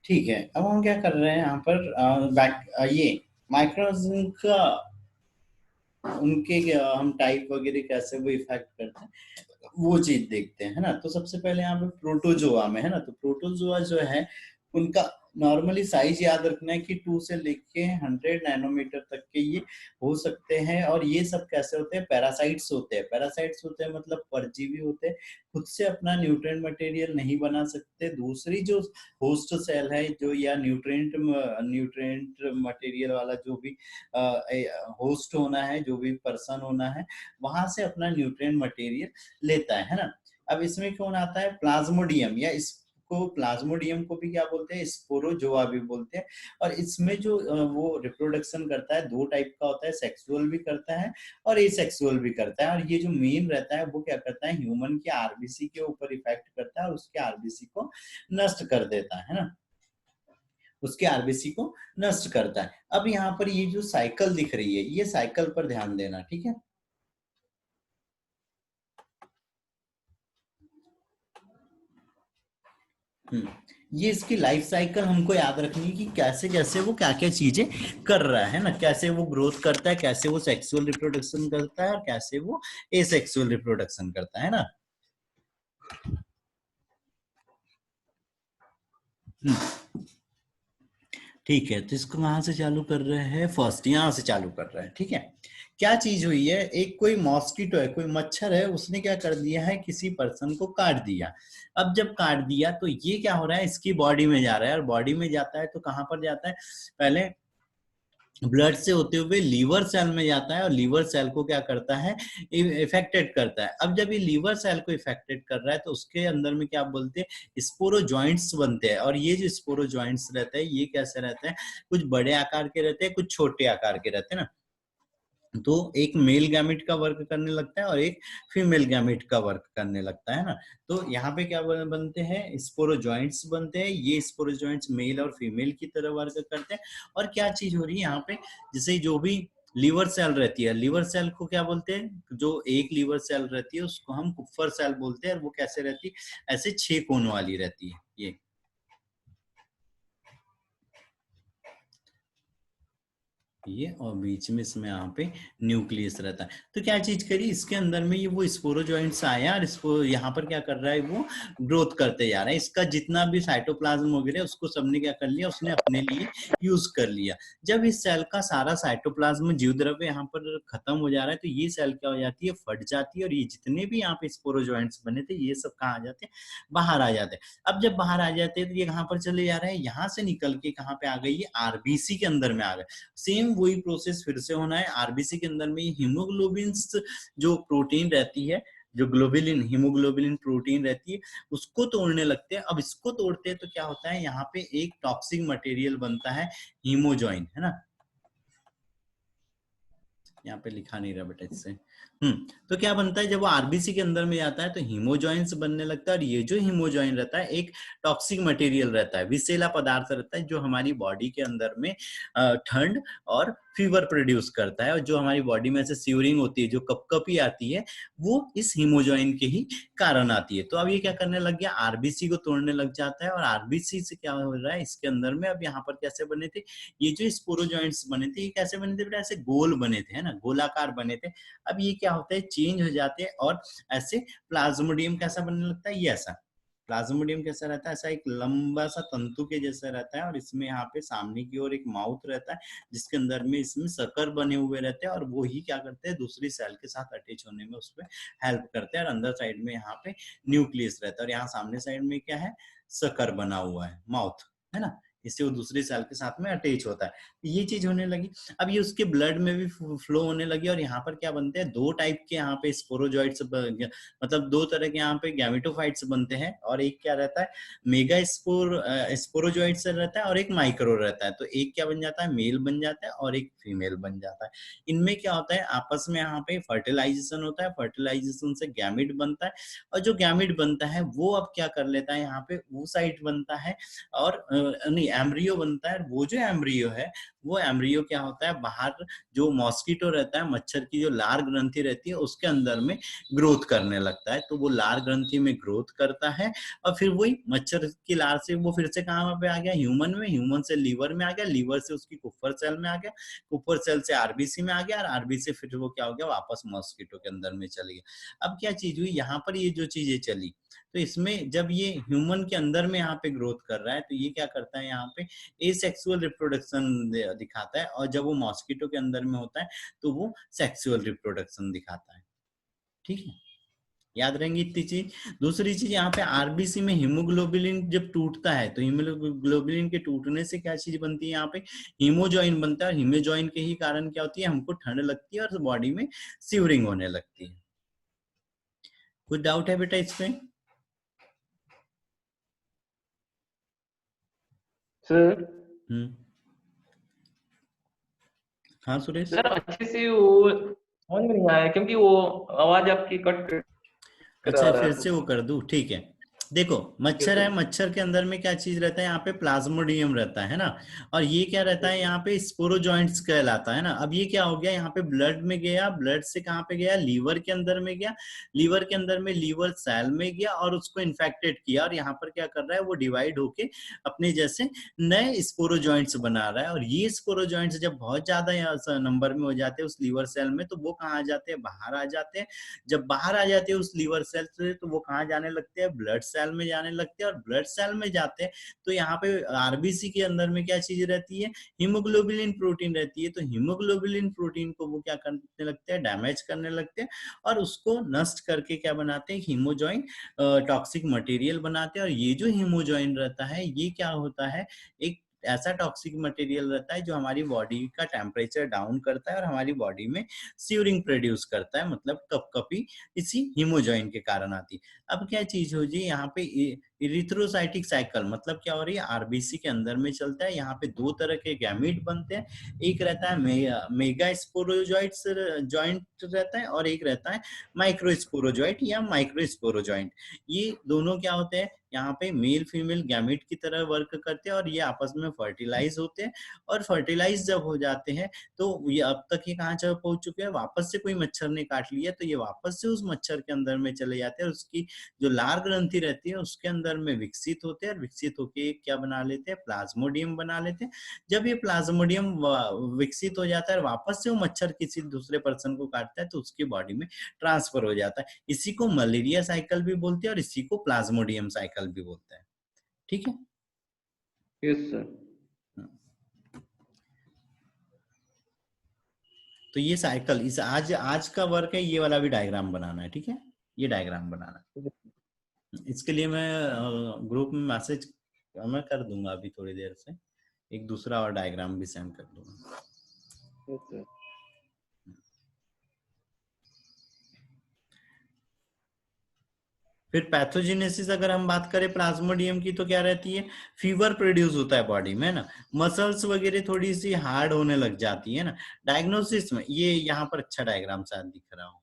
ठीक है, अब हम क्या कर रहे हैं यहाँ पर ये माइक्रोऑर्गेनिज्म का उनके हम टाइप वगैरह कैसे वो इफेक्ट करते हैं वो चीज देखते हैं, है ना। तो सबसे पहले यहाँ पे प्रोटोजोआ में, है ना, तो प्रोटोजोआ जो है उनका नॉर्मली साइज याद रखना है कि 2 से लेके 100 नैनोमीटर तक के ये हो सकते हैं। और ये सब कैसे होते हैं, पैरासाइट्स होते हैं। पैरासाइट्स होते हैं मतलब परजीवी होते हैं, खुद से अपना न्यूट्रिएंट मटेरियल नहीं बना सकते। दूसरी जो होस्ट सेल है जो, या न्यूट्रिएंट मटेरियल वाला जो भी होस्ट होना है, जो भी पर्सन होना है, वहां से अपना न्यूट्रिएंट मटेरियल लेता है ना। अब इसमें कौन आता है, प्लाज्मोडियम, या इसको प्लाज्मोडियम को भी क्या बोलते हैं, स्पोरोजोआ भी बोलते हैं। और इसमें जो वो रिप्रोडक्शन करता है, दो टाइप का होता है, सेक्सुअल भी करता है और एसेक्सुअल भी करता है। और ये जो मेन रहता है वो क्या करता है, ह्यूमन के आरबीसी के ऊपर इफेक्ट करता है और उसके आरबीसी को नष्ट कर देता है ना, उसके आरबीसी को नष्ट करता है। अब यहाँ पर ये जो साइकिल दिख रही है, ये साइकिल पर ध्यान देना, ठीक है। ये इसकी लाइफ साइकिल हमको याद रखनी है कि कैसे कैसे वो क्या क्या चीजें कर रहा है ना, कैसे वो ग्रोथ करता है, कैसे वो सेक्सुअल रिप्रोडक्शन करता है और कैसे वो एसेक्सुअल रिप्रोडक्शन करता है ना। ठीक है, तो इसको कहाँ से चालू कर रहे हैं, फर्स्ट यहाँ से चालू कर रहे हैं, ठीक है। क्या चीज हुई है, एक कोई मॉस्किटो है, कोई मच्छर है, उसने क्या कर दिया है, किसी पर्सन को काट दिया। अब जब काट दिया तो ये क्या हो रहा है, इसकी बॉडी में जा रहा है, और बॉडी में जाता है तो कहाँ पर जाता है, पहले ब्लड से होते हुए लीवर सेल में जाता है, और लीवर सेल को क्या करता है, इफेक्टेड करता है। अब जब ये लीवर सेल को इफेक्टेड कर रहा है तो उसके अंदर में क्या बोलते हैं, स्पोरो जॉइंट्स बनते हैं। और ये जो स्पोरो जॉइंट्स रहते हैं ये कैसे रहते हैं, कुछ बड़े आकार के रहते हैं, कुछ छोटे आकार के रहते हैं ना। तो एक मेल गैमेट का वर्क करने लगता है और एक फीमेल गैमेट का वर्क करने लगता है ना। तो यहाँ पे क्या बनते हैं, स्पोरोजॉइंट्स बनते हैं। ये स्पोरोजॉइंट्स मेल और फीमेल की तरह वर्क करते हैं। और क्या चीज हो रही है यहाँ पे, जैसे जो भी लीवर सेल रहती है, लीवर सेल को क्या बोलते हैं, जो एक लीवर सेल रहती है उसको हम कुप्फर सेल बोलते हैं। और वो कैसे रहती है, ऐसे 6 कोण वाली रहती है ये, और बीच में इसमें यहाँ पे न्यूक्लियस रहता है। तो क्या चीज करी, इसके अंदर में ये वो स्पोरोजॉइंट्स आया और इसको यहाँ पर क्या कर रहा है, वो ग्रोथ करते जा रहा है। इसका जितना भी साइटोप्लाज्म वगैरह उसको सबने क्या कर लिया, उसने अपने लिए यूज कर लिया। जब इस सेल का सारा साइटोप्लाज्म जीव द्रव्य यहाँ पर खत्म हो जा रहा है तो ये सेल क्या हो जाती है, फट जाती है। और ये जितने भी यहाँ पे स्पोरोजॉइंट्स बने थे ये सब कहाँ आ जाते हैं, बाहर आ जाते हैं। अब जब बाहर आ जाते हैं तो ये कहाँ पर चले जा रहे हैं, यहाँ से निकल के कहाँ पे आ गई, ये आरबीसी के अंदर में आ गए। सेम वही प्रोसेस फिर से होना है। आरबीसी के अंदर में हीमोग्लोबिन जो प्रोटीन रहती है, जो ग्लोबुलिन हीमोग्लोबिन प्रोटीन रहती है, उसको तोड़ने लगते हैं। अब इसको तोड़ते हैं तो क्या होता है, यहाँ पे एक टॉक्सिक मटेरियल बनता है, हीमोजॉइन, है ना। यहाँ पे लिखा नहीं रहा बेटा इससे। तो क्या बनता है, जब वो आरबीसी के अंदर में जाता है तो हीमोजॉइंस बनने लगता है। और ये जो हीमोजॉइन रहता है एक टॉक्सिक मटेरियल रहता है, विषैला पदार्थ रहता है, जो हमारी बॉडी के अंदर में ठंड और फीवर प्रोड्यूस करता है। और जो हमारी बॉडी में से सीवरिंग होती है, जो कपकपी आती है, वो इस हीमोजॉइन के ही कारण आती है। तो अब ये क्या करने लग गया, आरबीसी को तोड़ने लग जाता है। और आरबीसी से क्या हो रहा है, इसके अंदर में अब यहाँ पर कैसे बने थे, ये जो स्पोरोजॉइंट्स बने थे, ये कैसे बने थे बेटा, ऐसे गोल बने थे, है ना, गोलाकार बने थे। अब ये क्या होता है, चेंज हो जाते हैं और ऐसे प्लाज्मोडियम कैसा बनने लगता है, ये ऐसा प्लाज्मोडियम कैसा रहता है, ऐसा एक लंबा सा तंतु के जैसा रहता है। और इसमें यहाँ पे सामने की ओर एक माउथ रहता है, जिसके अंदर में इसमें सकर बने हुए रहते हैं। और वो ही क्या करते हैं, दूसरी सेल के साथ अटैच होने में उसमें हेल्प करते हैं। और अंदर साइड में यहाँ पे न्यूक्लियस रहता है, और यहाँ सामने साइड में क्या है, सकर बना हुआ है, माउथ, है ना। इससे वो दूसरी सेल के साथ में अटैच होता है। ये चीज होने लगी। अब ये उसके ब्लड में भी फ्लो होने लगी। और यहाँ पर क्या बनते हैं, दो टाइप के यहाँ पे स्पोरोजॉइट्स, मतलब दो तरह के यहाँ पे गैमेटोफाइट्स बनते हैं। और एक क्या रहता है, मेगा स्पोरोजॉइट्स रहता है, और एक माइक्रो रहता है। तो एक क्या बन जाता है, मेल बन जाता है, और एक फीमेल बन जाता है। इनमें क्या होता है, आपस में यहाँ पे फर्टिलाइजेशन होता है, फर्टिलाइजेशन से गैमेट बनता है। और जो गैमेट बनता है वो अब क्या कर लेता है, यहाँ पे वो साइट बनता है, और नहीं, एम्ब्रियो बनता है। वो जो एम्ब्रियो है वो एम्ब्रियो क्या होता है, बाहर जो मॉस्किटो रहता है, मच्छर की जो लार ग्रंथि रहती है उसके अंदर में ग्रोथ करने लगता है। तो वो लार ग्रंथि में ग्रोथ करता है और फिर वही मच्छर की लार से वो फिर से कहाँ पे आ गया, ह्यूमन में, ह्यूमन से लीवर में आ गया, लीवर से उसकी कुफर सेल में आ गया, कुफर सेल से आरबीसी में आ गया, और आरबीसी फिर वो क्या हो गया, वापस मॉस्किटो के अंदर में चली गया। अब क्या चीज हुई यहाँ पर, ये जो चीजें चली, तो इसमें जब ये ह्यूमन के अंदर में यहाँ पे ग्रोथ कर रहा है, तो ये क्या करता है, यहाँ पे एसेक्सुअल रिप्रोडक्शन दिखाता है, और जब वो मॉस्किटो के अंदर में होता है तो वो सेक्सुअल रिप्रोडक्शन दिखाता है। ठीक है, याद रहेंगी इतनी चीज। दूसरी चीज यहाँ पे आरबीसी में हीमोग्लोबिन जब टूटता है, तो हीमोग्लोबिन के टूटने से क्या चीज बनती है, यहाँ पे हीमोजॉइन बनता है, और हीमोजॉइन के ही कारण क्या होती है, हमको ठंड लगती है और बॉडी में सीवरिंग होने लगती है। कुछ डाउट है बेटा इसमें? सर हाँ सुरेश सर, अच्छे से वो समझ में नहीं आया क्योंकि वो आवाज आपकी कट करा अच्छा, रहा फिर है। से वो कर दूं, ठीक है। देखो, यस मच्छर है, सर। मच्छर के अंदर में क्या चीज रहता है, यहाँ पे प्लाज्मोडियम रहता है ना, और ये क्या रहता है, यहाँ पे स्पोरोजॉइंट्स कहलाता है ना। अब ये क्या हो गया, यहाँ पे ब्लड में गया, ब्लड से कहाँ पे गया, लीवर के अंदर में गया, लीवर के अंदर में लीवर सेल में गया और उसको इन्फेक्टेड किया, और यहाँ पर क्या कर रहा है, वो डिवाइड होके अपने जैसे नए स्पोरोजॉइंट्स बना रहा है। और ये स्पोरोजॉइंट्स जब बहुत ज्यादा नंबर में हो जाते हैं उस लीवर सेल में, तो वो कहाँ आ जाते हैं, बाहर आ जाते हैं। जब बाहर आ जाते हैं उस लीवर सेल से, तो वो कहाँ जाने लगते हैं, ब्लड सेल में जाने लगते हैं, और ब्लड सेल में जाते हैं तो यहाँ पे आरबीसी के अंदर में क्या चीज रहती है, हीमोग्लोबिन प्रोटीन रहती है। तो हीमोग्लोबिन प्रोटीन को वो क्या करने लगते हैं, डैमेज करने लगते हैं, और उसको नष्ट करके क्या बनाते हैं, हीमोजॉइन टॉक्सिक मटेरियल बनाते हैं। और ये जो हीमोजॉइन रहता है, ये क्या होता है, एक ऐसा टॉक्सिक मटेरियल रहता है जो हमारी बॉडी का टेम्परेचर डाउन करता है और हमारी बॉडी में सीवरिंग प्रोड्यूस करता है, मतलब कपकपी इसी हीमोजॉइन के कारण आती है। अब क्या चीज हो जी, यहाँ पे इरिथ्रोसाइटिक साइकिल मतलब क्या हो रही है, आरबीसी के अंदर में चलता है। यहाँ पे दो तरह के गैमीट बनते हैं, एक रहता है मेगा स्पोरोजॉइट्स जॉइंट रहता है, और एक रहता है माइक्रोस्पोरोजॉइट या माइक्रोस्पोरोजॉइंट। ये दोनों क्या होते हैं, यहाँ पे मेल फीमेल गैमीट की तरह वर्क करते हैं, और ये आपस में फर्टिलाइज होते हैं। और फर्टिलाइज जब हो जाते हैं, तो ये अब तक ये कहाँ पहुंच चुके हैं, वापस से कोई मच्छर ने काट लिया, तो ये वापस से उस मच्छर के अंदर में चले जाते हैं, और उसकी जो लार ग्रंथि रहती है उसके अंदर में विकसित होते हैं, और विकसित होके क्या बना लेते हैं, प्लाज्मोडियम बना लेते हैं। जब ये प्लाज्मोडियम विकसित हो जाता है, वापस से वो मच्छर किसी दूसरे पर्सन को काटता है, तो उसकी बॉडी में ट्रांसफर हो जाता है। इसी को मलेरिया साइकिल भी बोलते हैं, और इसी को प्लाज्मोडियम साइकिल भी बोलते हैं। ठीक है। Yes sir. तो ये साइकिल, इस आज आज का वर्क है, ये वाला भी डायग्राम बनाना है। ठीक है, ये डायग्राम बनाना है। इसके लिए मैं ग्रुप में मैसेज मैं कर दूंगा अभी थोड़ी देर से, एक दूसरा और डायग्राम भी सेंड कर दूंगा। Yes sir. फिर पैथोजेनेसिस अगर हम बात करें प्लाज्मोडियम की, तो क्या रहती है, फीवर प्रोड्यूस होता है बॉडी में ना, मसल्स वगैरह थोड़ी सी हार्ड होने लग जाती है ना। डायग्नोसिस में ये यहाँ पर अच्छा डायग्राम शायद दिख रहा हो,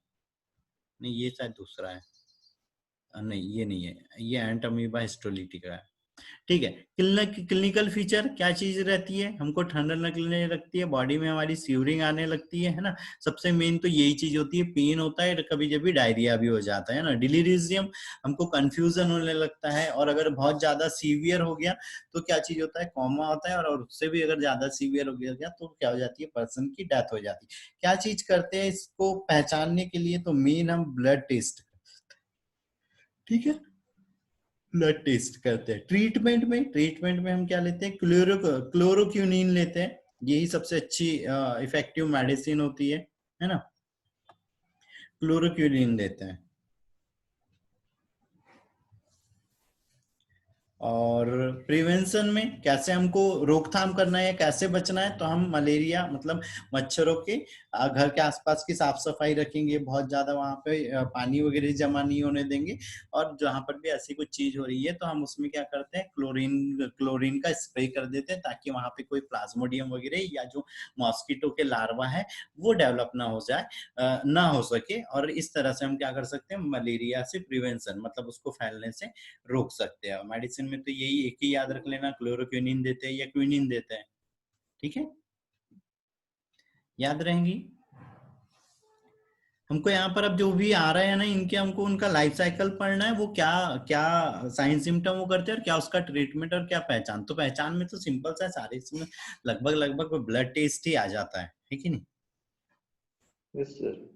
नहीं ये शायद दूसरा है, नहीं ये नहीं है, ये एंट अमीबा हिस्टोलिटिका है। ठीक है। क्लिनिकल फीचर क्या चीज रहती है, हमको ठंड लगने लगती है, बॉडी में हमारी सीवरिंग आने लगती है ना। सबसे मेन तो यही चीज होती है, पेन होता है, कभी कभी डायरिया भी हो जाता है ना, डिलीरियम, हमको कंफ्यूजन होने लगता है, और अगर बहुत ज्यादा सीवियर हो गया तो क्या चीज होता है, कोमा होता है, और उससे भी अगर ज्यादा सीवियर हो गया तो क्या हो जाती है, पर्सन की डेथ हो जाती है। क्या चीज करते हैं इसको पहचानने के लिए, तो मेन हम ब्लड टेस्ट, ठीक है, ब्लड टेस्ट करते हैं। ट्रीटमेंट में हम क्या लेते हैं, क्लोरोक्यूनिन लेते हैं, यही सबसे अच्छी इफेक्टिव मेडिसिन होती है ना, क्लोरोक्यूनिन लेते हैं। और प्रिवेंशन में कैसे हमको रोकथाम करना है, कैसे बचना है, तो हम मलेरिया मतलब मच्छरों के घर के आसपास की साफ सफाई रखेंगे, बहुत ज्यादा वहां पे पानी वगैरह जमा नहीं होने देंगे, और जहां पर भी ऐसी कुछ चीज हो रही है तो हम उसमें क्या करते हैं, क्लोरीन का स्प्रे कर देते हैं, ताकि वहां पे कोई प्लाज्मोडियम वगैरह या जो मॉस्किटो के लार्वा है वो डेवलप ना हो जाए, ना हो सके। और इस तरह से हम क्या कर सकते हैं, मलेरिया से प्रिवेंशन मतलब उसको फैलने से रोक सकते हैं। मेडिसिन में तो यही एक ही याद रख लेना, क्लोरोक्विनिन देते हैं या क्विनिन देते हैं। ठीक है। याद रहेंगी? हमको यहाँ पर अब जो भी आ रहा है ना, इनके हमको उनका लाइफ साइकिल पढ़ना है, वो क्या क्या साइन सिम्टम वो करते हैं और क्या उसका ट्रीटमेंट और क्या पहचान। तो पहचान में तो सिंपल सा है, सारे इसमें लगभग लगभग ब्लड टेस्ट ही आ जाता है कि नहीं? Yes sir.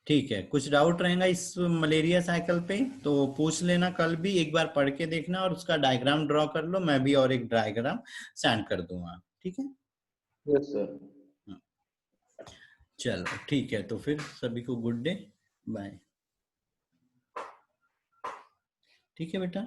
ठीक है, कुछ डाउट रहेगा इस मलेरिया साइकिल पे तो पूछ लेना, कल भी एक बार पढ़ के देखना और उसका डायग्राम ड्रॉ कर लो, मैं भी और एक डायग्राम सेंड कर दूंगा, ठीक है? Yes sir. चलो ठीक है, तो फिर सभी को गुड डे, बाय। ठीक है बेटा।